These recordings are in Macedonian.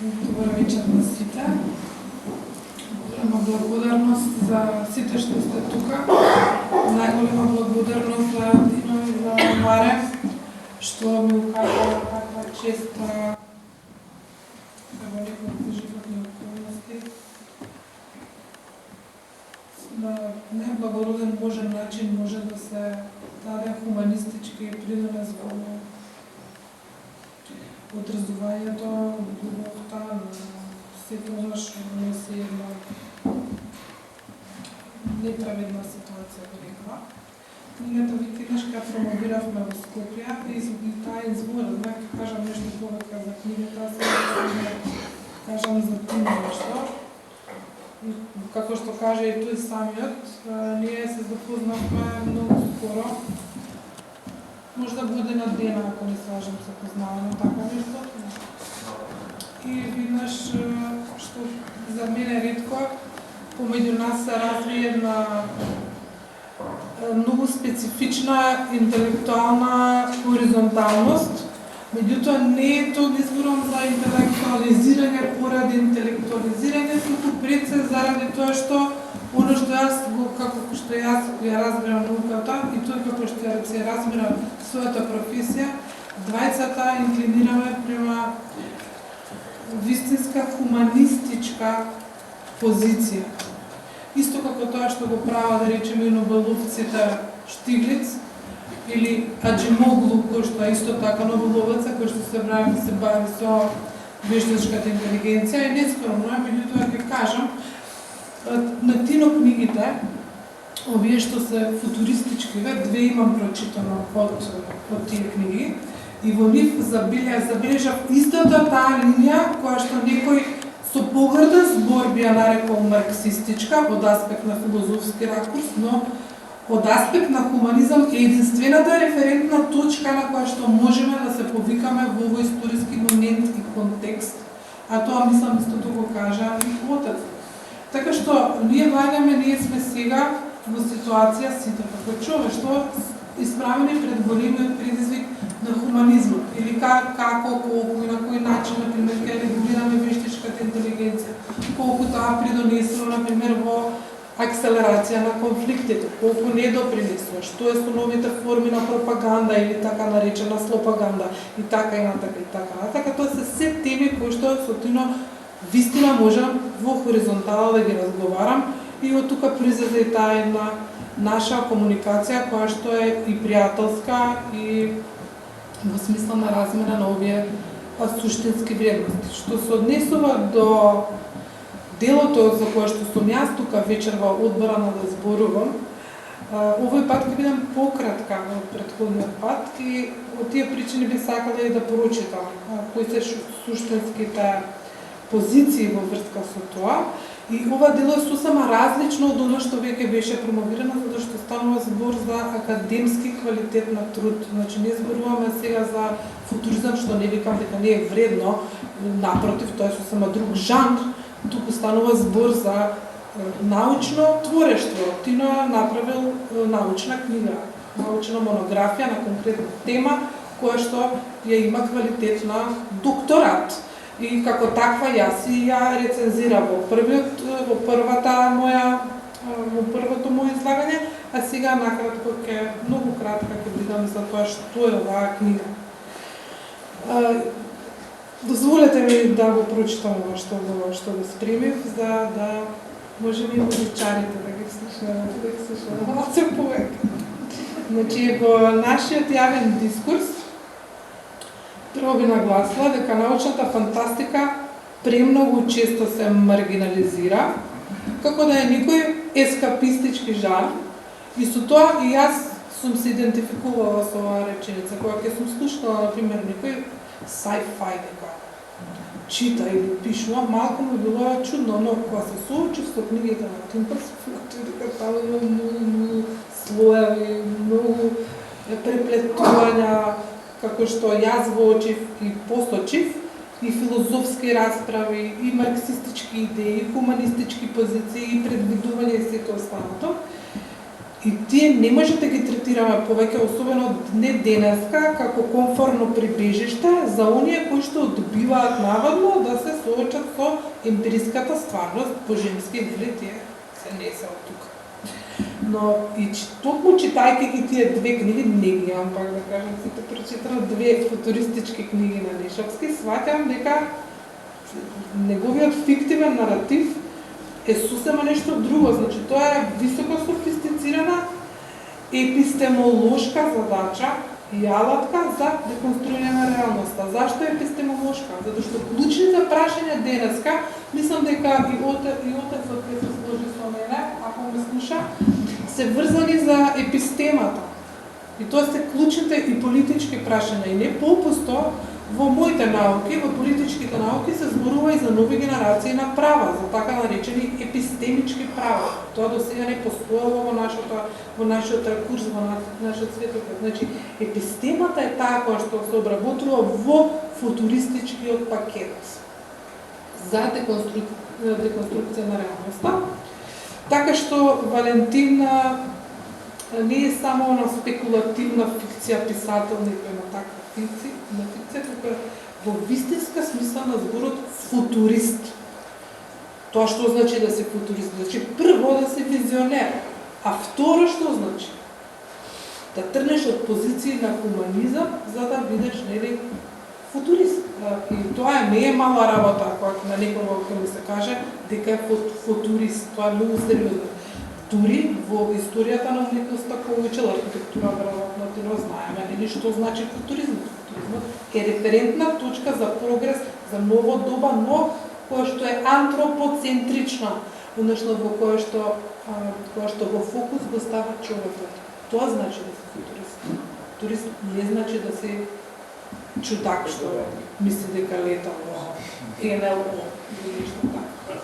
Добар вечер на сите. Голема благодарност за сите што сте тука. Најголема благодарност за Дино и за Маре, што ми укажа таква чест во неговите животни околности. На неблагороден Божен начин може да се даде хуманистички придонес во одразувањето, љубовта на секогаш не се една неправедна ситуација во некава. Книгата викинеш кога промовиравме во Скопје и таа избор, да кажам нешто повеќе за книгата, се кажам за Тино нешто. Како што каже и тој самиот, ние се запознавме многу скоро. Можда година дена, ако не слажам се познаваме така нешто. И виднаш што за мене ретко помеѓу нас се развие една многу специфична интелектуална хоризонталност. Меѓутоа не е тоа избором за интелектуализирање поради интелектуализирање, туку пред се заради тоа што оно што јас, како што јас ја разбирам науката и тоа како што ја се разбирам својата професија, двајцата инклинираме према вистинска хуманистичка позиција. Исто како тоа што го права, да речеме, и нобеловците Штиглиц или Аџимоглу, кој што исто така нобеловец, кој што се бави со вештачката интелигенција и нескромно, меѓутоа ќе кажам, на Тино книгите, овие што се футуристички, две имам прочитано од тие книги, и во нив забележав истата таа линија која што некој со погрден збор би ја нарекол марксистичка од аспект на филозофски ракурс, но од аспект на хуманизам е единствената референтна точка на која што можеме да се повикаме во овој историски момент и контекст, а тоа мислам истото го кажа и отец. Така што ние сме сега во ситуација сите како човештво исправени пред големиот предизвик на хуманизмот или како, колку и на кој начин, например, ќе регулираме вештачката интелигенција, колку тоа придонесло, например, во акселерација на конфликтите, колку не допринесло, што е со новите форми на пропаганда или така наречена слопаганда и така и натака и така. Така тоа се се теми кои што со Тино вистина можам во хоризонтала да ги разговарам и од тука произлезе и таа една наша комуникација која што е и пријателска и во смисла на размера на овие суштински вредности. Што се однесува до делото за кое што сум јас тука вечер во одбора на да зборувам, овој пат ќе бидам пократка од претходниот пат и од тие причини би сакала и да прочитам кои се суштинските позиции во врска со тоа. И ова дело е сосема различно од оно што веќе беше промовирано, затоа што станува збор за академски квалитет на труд. Значи, не зборуваме сега за футуризам, што не викам дека не е вредно, напротив, тоа е сосема друг жанр, туку станува збор за научно творештво. Тино направил научна книга, научна монографија на конкретна тема, која што ја има квалитет на докторат. И како таква јас и ја рецензирам во првото моје излагање, а сега накратко многу кратка ќе бидам за тоа што е оваа книга. Дозволете ми да го прочитам ова што го спремив, за да можеме и музичарите да ги слушаме малце повеќе. Значи, во нашиот јавен дискурс прво би нагласила дека научната фантастика премногу често се маргинализира, како да е некој ескапистички жанр, и со тоа и јас сум се идентификувала со оваа реченица, кога ќе сум слушала, например, некој sci-fi дека чита или пишува, малку ми било чудно, но кога се соочив со книгите на Тим Персфукту, дека таму има многу слоеви, многу преплетувања, како што јас воочив и посочив, и филозофски расправи, и марксистички идеи, и хуманистички позиции, и предвидување и сето останато. И тие не може да ги третираме повеќе, особено не денеска, како комфортно прибежиште за оние кои што добиваат наводно да се соочат со емпириската стварност по женски или тие се не се од тука. Но и токму читајќи ги тие две книги, не ги имам пак да кажам, сите прочитам две футуристички книги на Нешовски, сваќам дека неговиот фиктивен наратив е сосема нешто друго, значи тоа е високо софистицирана епистемолошка задача и алатка за деконструирање на реалноста. Зашто е епистемолошка? Затоа што клучните прашања денеска, мислам дека и отец од кој се сложи со мене, ако ме слуша, се врзани за епистемата. И тоа се клучните и политички прашања. И не попусто, во моите науки, во политичките науки, се зборува и за нови генерации на права, за така наречени епистемички права. Тоа до сега не постоело во нашиот курс, во нашиот светопит. Значи, епистемата е таа која што се обработува во футуристичкиот пакет за деконструкција на реалноста. Така што Валентин не е само на спекулативна фикција писател, некој на таква фикција, тука во вистинска смисла на зборот футурист. Тоа што значи да се футурист? Значи прво да се визионер, а второ што значи? Да трнеш од позиции на хуманизам за да бидеш нели футурист. И тоа не е мала работа, кога на некој ќе ми се каже дека е футурист, тоа е многу сериозно. Дури во историјата на уметноста кој учел архитектура, веројатно ти го знаеме, нели што значи футуризмот? Футуризмот е референтна точка за прогрес, за ново доба, но која што е антропоцентрична, односно во која што во фокус го става човекот. Тоа значи да си футурист. Футурист не значи да си чудак што мисли дека лета во НЛО или нешто така.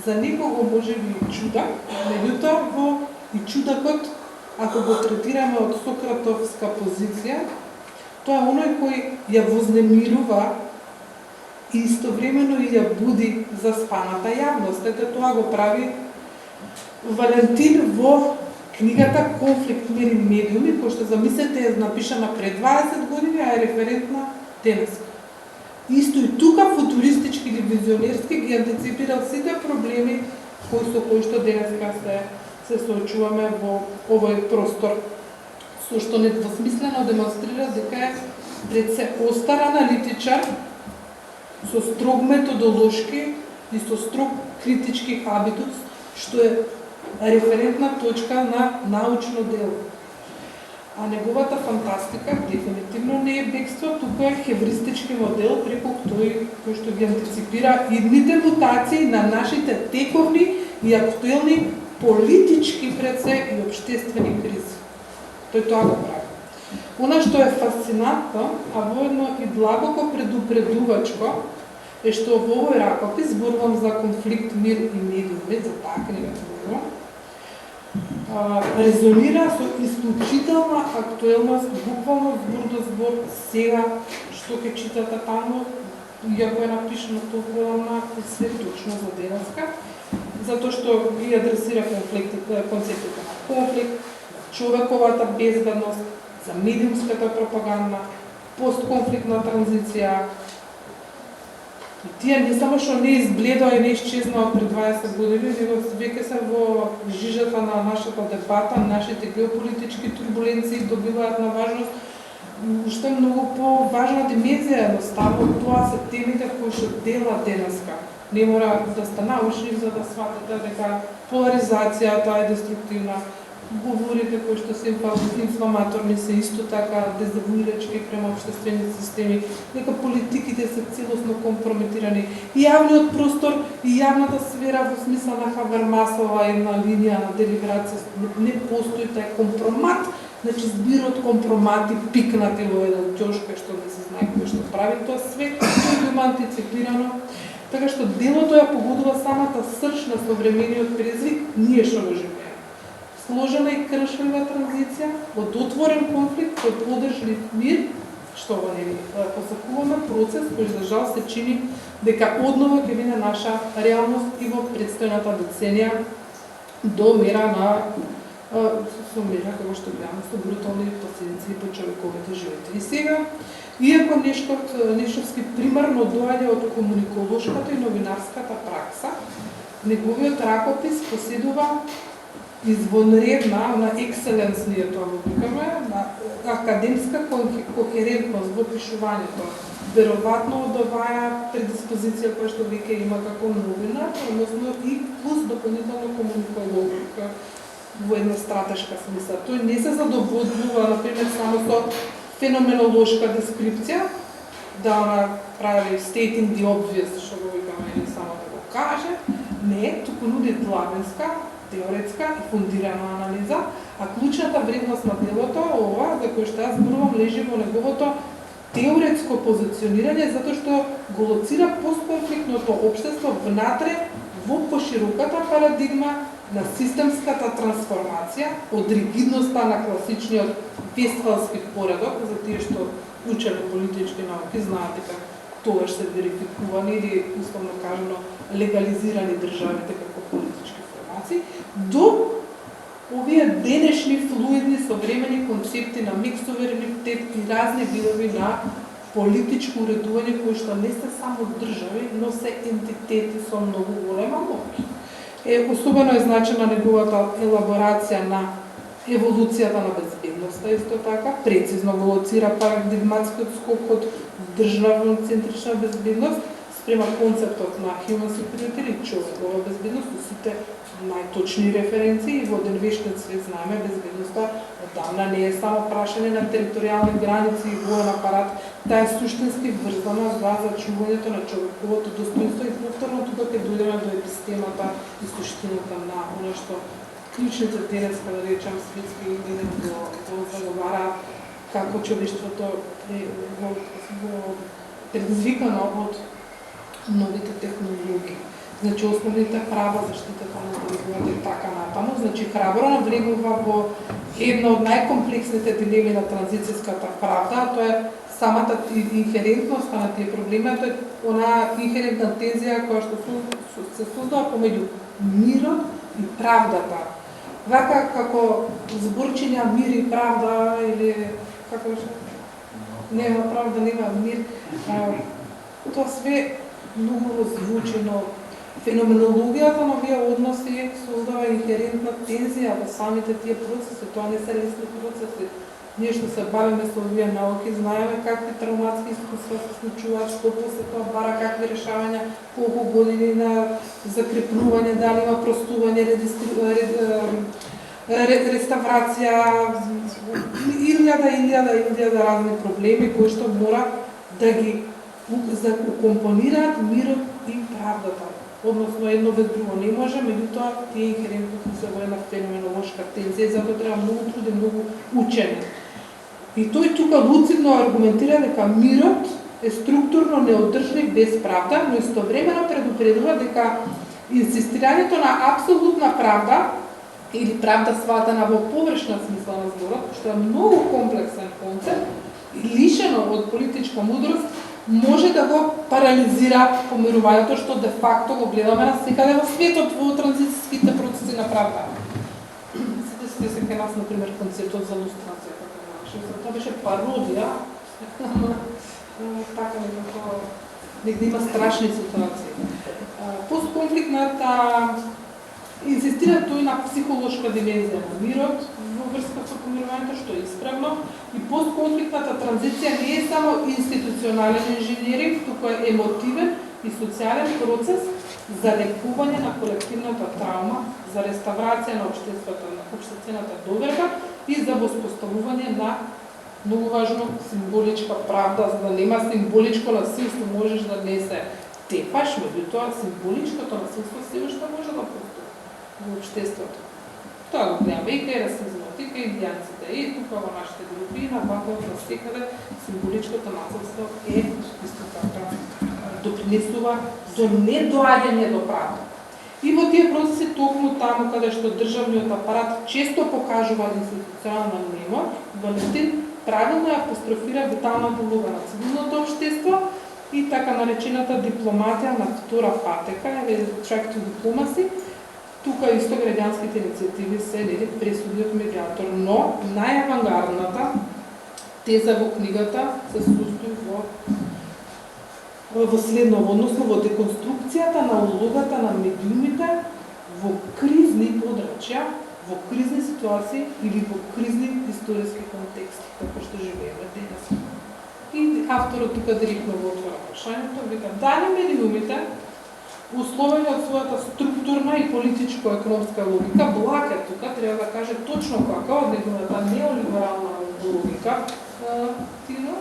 За некого може би чудак, меѓутоа и чудакот, ако го третираме од сократовска позиција, тоа е оној кој ја вознемирува и истовремено и ја буди заспаната јавност. Ете тоа го прави Валентин во книгата Конфликт, мир и медиуми, која што замислете е напишана пред 20 години, а е референтна денеска. Исто и тука футуристички или визионерски ги антиципирал сите проблеми со кои што денеска се соочуваме во овој простор, со што недвосмислено демонстрира дека е пред се остар аналитичар со строг методолошки и со строг критички хабитус, што е референтна точка на научно дело. А неговата фантастика дефинитивно не е бегство, тука е хевристички модел преку тој кој што ги антиципира идните мутации на нашите тековни и актуелни политички пред се и општествени кризи. Тој тоа го прави. Она што е фасцинантно, а воедно и длабоко предупредувачко, е што во овој ракопис зборувам за конфликт, мир и медиуми, за таа книга зборувам, резонира со исклучителна актуелност, буквално збор до збор, сега што ќе читате таму, иако е напишано толкова на се точно за денеска, затоа што ги адресира концептите на конфликт, човековата безбедност, за медиумската пропаганда, постконфликтна транзиција. И тие не само што не избледува и не исчезнаа пред 20 години, него веќе се во жижата на нашата дебата, нашите геополитички турбуленции добиваат на важност, уште многу по-важна димензија, едноставно тоа се темите кои што делат денеска. Не мора да сте научни за да сватите дека поларизацијата е деструктивна, говорите кои што се инфламаторни се исто така дезавуирачки према општествените системи, дека политиките се целосно компрометирани. И јавниот простор и јавната сфера во смисла на Хабермасова една линија на делиберација не постои, тај компромат, значи збирот компромати пикнати во еден ќошка што не се знае кој што прави тоа све, тоа го има антиципирано. Така што делото ја погодува самата срж на современиот предизвик, ние што го живееме. Сложена и кршлива транзиција, од отворен конфликт кој подржлив мир, што го не посакуваме процес кој за жал се чини дека однова ќе биде наша реалност и во претстојната деценија до мера на со мера како што гледаме со брутални последици по човековите животи. И сега, иако нешtovски примарно доаѓа од комуниколошката и новинарската пракса, неговиот ракопис поседува извонредна, на екселенс ние тоа го викаме, на академска кохерентност во пишувањето. Веројатно од оваа предиспозиција која што веќе има како новинар, односно и плюс дополнително комуниколог во една стратешка смисла. Тој не се задоволува, например, само со феноменолошка дескрипција, да она прави stating the obvious, што го викаме, или само да го каже, не, туку нуди длабенска, теоретска и фундирана анализа, а клучната вредност на делото, ова, за кој што јас зборувам, лежи во неговото теоретско позиционирање, затоа што го лоцира постконфликтното општество внатре во пошироката парадигма на системската трансформација, од ригидноста на класичниот вестфалски поредок, за тие што учеле политички науки, знаат дека тогаш се верификувани или, условно кажано, легализирани државите како политички формации, до овие денешни флуидни современи концепти на микс суверенитет и разни видови на политичко уредување кои што не се само држави, но се ентитети со многу голема моќ. Особено е значена неговата елаборација на еволуцијата на безбедноста, исто така, прецизно го лоцира парадигматскиот скок од државно-центрична безбедност спрема концептот на human superiority или човекова безбедност, сите најточни референции. Во денешниот свет знаеме безбедноста одамна не е само прашање на територијални граници и воен апарат, таа е суштински врзана за зачувањето на човековото достоинство и повторно тука ќе дојдеме до епистемата и суштината на оно што клучните денес, да речем, светски идеи го заговара како човештвото е предизвикано од новите технологии. Значи, основните права, заштитата на individuите и така натаму. Значи, храбро навлегува во една од најкомплексните дилеми на транзицијската правда, а тоа е самата инхерентност на тие проблеми, тоа е онаа инхерентна тензија која што се создава помеѓу мирот и правдата. Вака како зборчиња мир и правда или како што нема правда, нема мир, тоа све многу звучено. Феноменологијата на овие односи создава инхерентна тензија во самите тие процеси, тоа не се лесни процеси. Ние што се бавиме со овие науки, знаеме какви травматски искуства се случуваат, што после тоа бара какви решавања, колку години на закрепнување, дали има простување, реставрација, илјада разни проблеми кои што мора да ги укомпонираат мирот и правдата. Односно, едно без друго не може, меѓутоа тие инхерентности се во една феноменолошка тензија, затоа треба многу труд и многу учење. И тој тука луцидно аргументира дека мирот е структурно неодржлив без правда, но истовремено предупредува дека инсистирањето на апсолутна правда или правда сватана во површна смисла на зборот, што е многу комплексен концепт и лишено од политичка мудрост, може да го парализира помирувањето што де факто го гледаме навсекаде во светот во транзицијските процеси на правда. Сите се кај нас, например, концептот за лустрација, тоа беше пародија, така некако негде има страшни ситуации. Постконфликтната инсистира тој на психолошка димензија на мирот во врска со помирувањето, што е исправно, и постконфликтната транзиција не е само институционален инженеринг, туку е емотивен и социјален процес за лекување на колективната травма, за реставрација на општествената доверба и за воспоставување на многу важно символичка правда, за да нема символичко насилство, можеш да не се тепаш, меѓутоа символичкото насилство се уште може да постои во општеството. Тоа го гледаме и кај расизмот, и кај индијанците, и тука во нашите групи, и на Балкан, навсекаде символичкото насилство е исто така допринесува до недоаѓање до правда. И во тие процеси токму таму каде што државниот апарат често покажува институционална немоќ, Валентин правилно ја апострофира виталната улога на цивилното општество и така наречената дипломатија на втора патека, или track to diplomacy, Тука исто граѓанските иницијативи се нели пресудниот медиатор, но најавангардната теза во книгата се состои во следно, односно во деконструкцијата на улогата на медиумите во кризни подрачја, во кризни ситуации или во кризни историски контексти, како што живееме денес. И авторот тука директно го отвора прашањето, вика, дали медиумите, условени од својата структурна и политичко-економска логика, Блак тука треба да каже точно како од неговата неолиберална логика, Тино,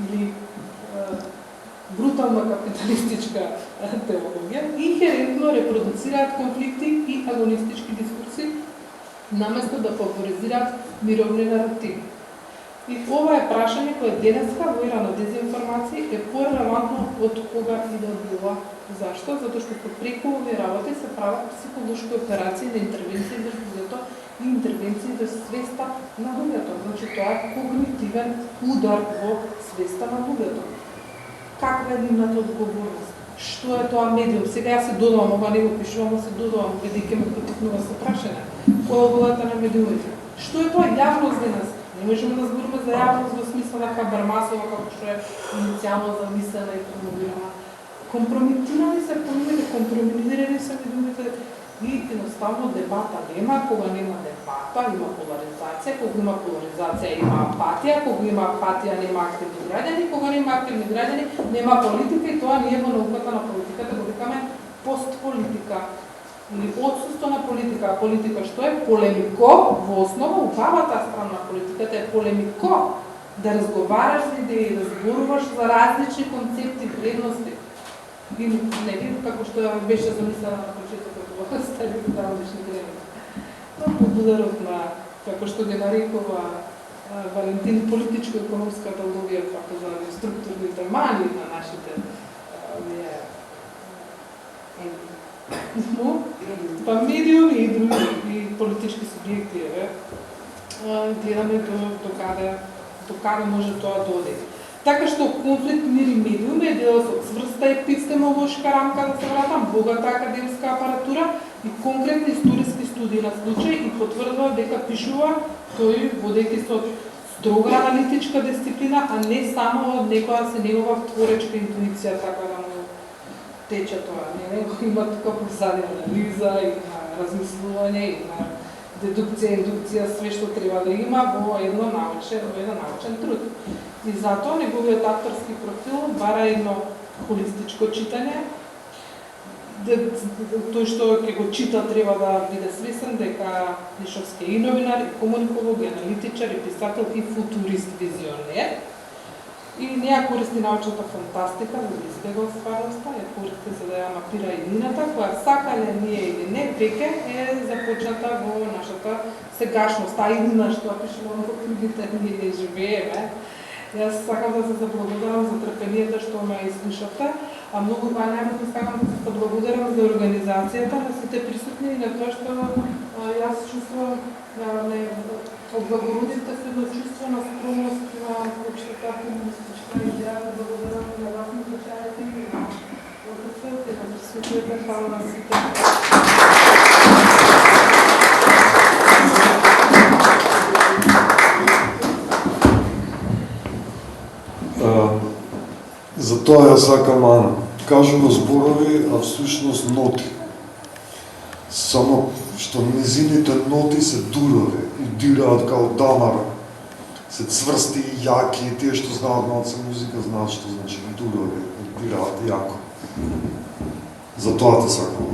или брутална капиталистичка теологија, инхерентно репродуцираат конфликти и агонистички дискурси, наместо да фаворизираат мировни наративи. И ова е прашање кое денеска во ера на дезинформации е порелевантно од кога и да било. Зашто? Затоа што преку овие работи се прават психолошки операции на интервенции врз луѓето и интервенции врз свеста на луѓето. Значи тоа е когнитивен удар во свеста на луѓето. Каква е нивната одговорност? Што е тоа медиум? Сега ја се додавам, ова не го пишувам, но се додавам, бидејќи ме потикнува со прашање. Која е улогата на медиумите? Што е тоа јавност денес? Не можеме да збориме за јавност во смисла на Хабармасова, како што е иницијално замислена и промовирана. Компрометирани се медиумите, компрометирани се медиумите и едноставно дебата нема, кога нема дебата, има поларизација, кога има поларизација има апатија, кога има апатија нема активни граѓани, кога нема активни граѓани нема политика и тоа ние во науката на политиката го викаме постполитика или отсуство на политика. А политика што е? Полемико, во основа убавата страна на политиката е полемико, да разговараш за идеи, да зборуваш за различни концепти, вредности. И нели како што беше замислена на почетокот во старите давнишни време. Тоа побудерот на, како што ги нарекува Валентин, политичко-економската логија, како за структурните мани на нашите па медиуми и други и политички субјекти, гледаме до каде може тоа да оди. Така што конфликт мир и медиуми е дел од цврста епистемолошка рамка, да се вратам, богата академска апаратура и конкретни историски студии на случај и потврдува дека пишува тој водејќи се од строга аналитичка дисциплина, а не само од некоја се негова творечка интуиција, така да му тече тоа. Не има тука позадина анализа, има размислување, има дедукција, индукција, све што треба да има во еден научен труд. И затоа неговиот авторски профил бара едно холистичко читање. Тој што ќе го чита треба да биде свесен дека Нишовски е и новинар, и комуниколог, и аналитичар, и писател, и футурист, визионер. И не ја користи научната фантастика за да избега стварноста, ја користи за да ја мапира иднината, која сакале ние или не, веќе е започната во нашата сегашност. Таа иднина што пишуваме во книгите ние живееме. Јас сакам да се заблагодарам за трпението што ме изслушавте, а многу најмногу сакам да се заблагодарам за организацијата, на сите присутни и на тоа што јас чувствувам облагородите се до чувство на скромност на општата комунистичка идеја. Благодарам на вас, на слушањето и на присутните, на присутните, хвала на сите. За тоа ја сакам Ана. Кажува зборови, а всушност ноти. Само што низините ноти се дурови и дираат као дамара. Се цврсти и јаки, и тие што знаат малце музика знаат што значи дурови, дираат јако. За тоа те сакам.